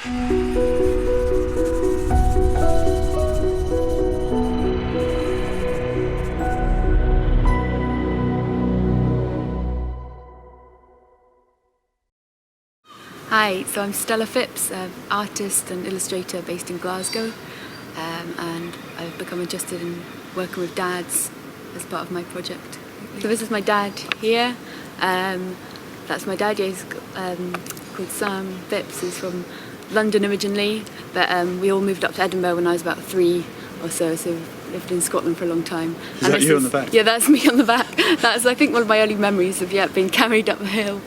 Hi, so I'm Stella Phipps, artist and illustrator based in Glasgow, and I've become interested in working with dads as part of my project. So this is my dad here. That's my dad. He's called Sam Phipps. He's from London originally, but we all moved up to Edinburgh when I was about 3 or so we've lived in Scotland for a long time. Is that you on the back? Yeah, that's me on the back. That's, I think, one of my early memories of being carried up the hill.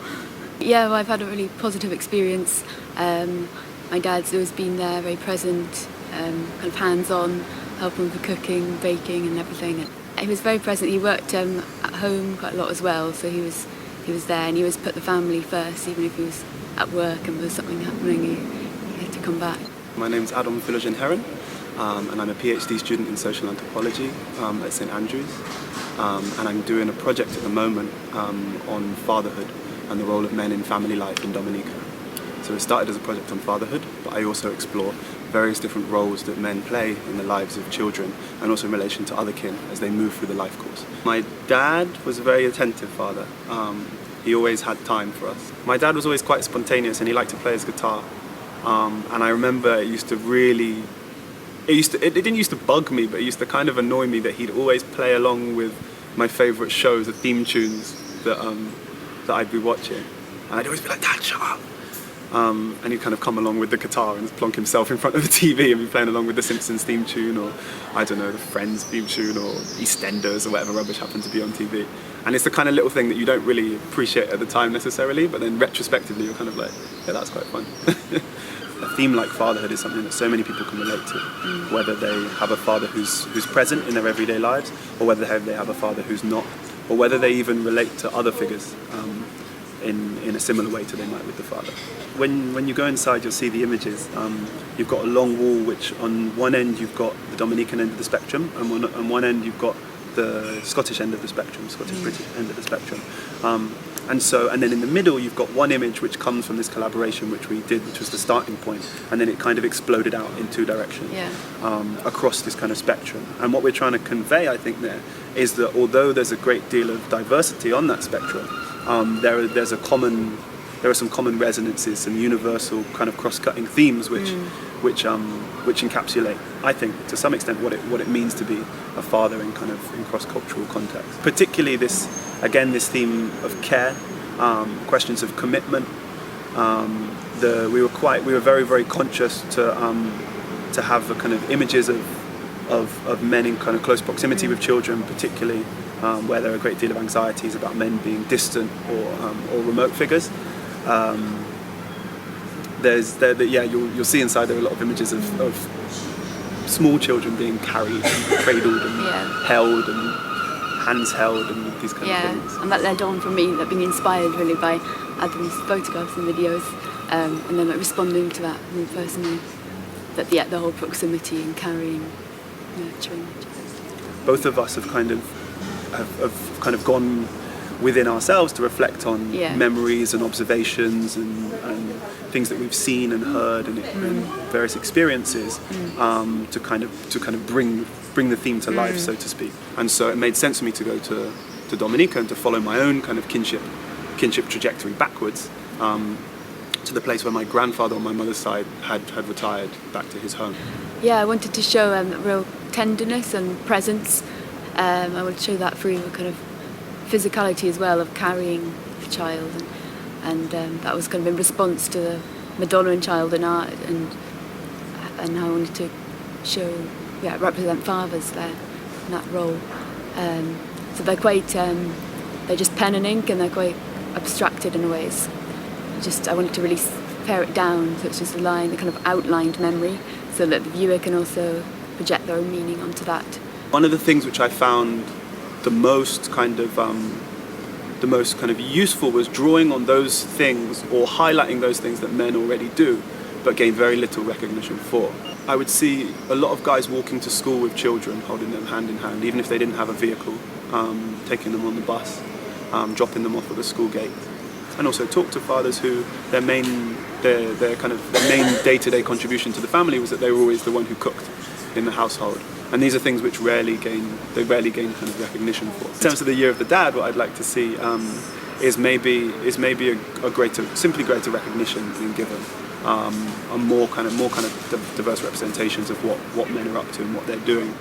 Yeah, well, I've had a really positive experience. My dad's always been there, very present, kind of hands-on, helping with the cooking, baking and everything. He was very present. He worked at home quite a lot as well, so he was there, and he always put the family first, even if he was at work and there was something happening, he had to come back. My name's Adom Philogene Heron, and I'm a PhD student in social anthropology at St Andrews, and I'm doing a project at the moment on fatherhood and the role of men in family life in Dominica. So it started as a project on fatherhood, but I also explore various different roles that men play in the lives of children and also in relation to other kin as they move through the life course. My dad was a very attentive father. He always had time for us. My dad was always quite spontaneous and he liked to play his guitar. And I remember it used to really, it didn't used to bug me, but it used to kind of annoy me that he'd always play along with my favourite shows, the theme tunes that I'd be watching. And I'd always be like, Dad, shut up! And he'd kind of come along with the guitar and plonk himself in front of the TV and be playing along with the Simpsons theme tune, or I don't know, the Friends theme tune, or EastEnders, or whatever rubbish happened to be on TV. And it's the kind of little thing that you don't really appreciate at the time necessarily, but then retrospectively you're kind of like, yeah, that's quite fun. A theme like fatherhood is something that so many people can relate to, whether they have a father who's present in their everyday lives, or whether they have a father who's not, or whether they even relate to other figures in a similar way to they might with the father. When you go inside, you'll see the images. You've got a long wall, which on one end you've got the Dominican end of the spectrum, and on one end you've got the Scottish end of the spectrum, Scottish-British end of the spectrum. And then in the middle you've got one image which comes from this collaboration which we did, which was the starting point, and then it kind of exploded out in 2 directions across this kind of spectrum. And what we're trying to convey, I think, there is that although there's a great deal of diversity on that spectrum, there are some common resonances, some universal kind of cross-cutting themes which encapsulate, I think, to some extent what it means to be a father in cross-cultural context. Particularly this theme of care, questions of commitment. We were very, very conscious to have a kind of images of men in kind of close proximity with children, particularly where there are a great deal of anxieties about men being distant or remote figures. You'll see inside there are a lot of images of small children being carried and cradled and held and hands held and these kind of things. And that led on for me, that being inspired really by Adam's photographs and videos, and then responding to that more personally. But the whole proximity and carrying, nurturing. Both of us have kind of gone within ourselves to reflect on memories and observations and things that we've seen and heard and various experiences to kind of bring the theme to life, so to speak. And so it made sense for me to go to Dominica and to follow my own kind of kinship trajectory backwards to the place where my grandfather on my mother's side had retired back to his home. Yeah, I wanted to show real tenderness and presence. I wanted to show that through a kind of physicality as well of carrying the child, and that was kind of in response to the Madonna and child in art, and how I wanted to represent fathers there in that role. So they're quite they're just pen and ink, and they're quite abstracted in a ways. I wanted to really pare it down, so it's just a line, the kind of outlined memory, so that the viewer can also project their own meaning onto that. One of the things which I found the most kind of useful was drawing on those things or highlighting those things that men already do but gain very little recognition for. I would see a lot of guys walking to school with children, holding them hand in hand, even if they didn't have a vehicle, taking them on the bus, dropping them off at the school gate. And also talk to fathers who their main their kind of their main day-to-day contribution to the family was that they were always the one who cooked in the household. And these are things which rarely gain kind of recognition for. In terms of the Year of the Dad, what I'd like to see is maybe a greater recognition being given, a more kind of diverse representations of what men are up to and what they're doing.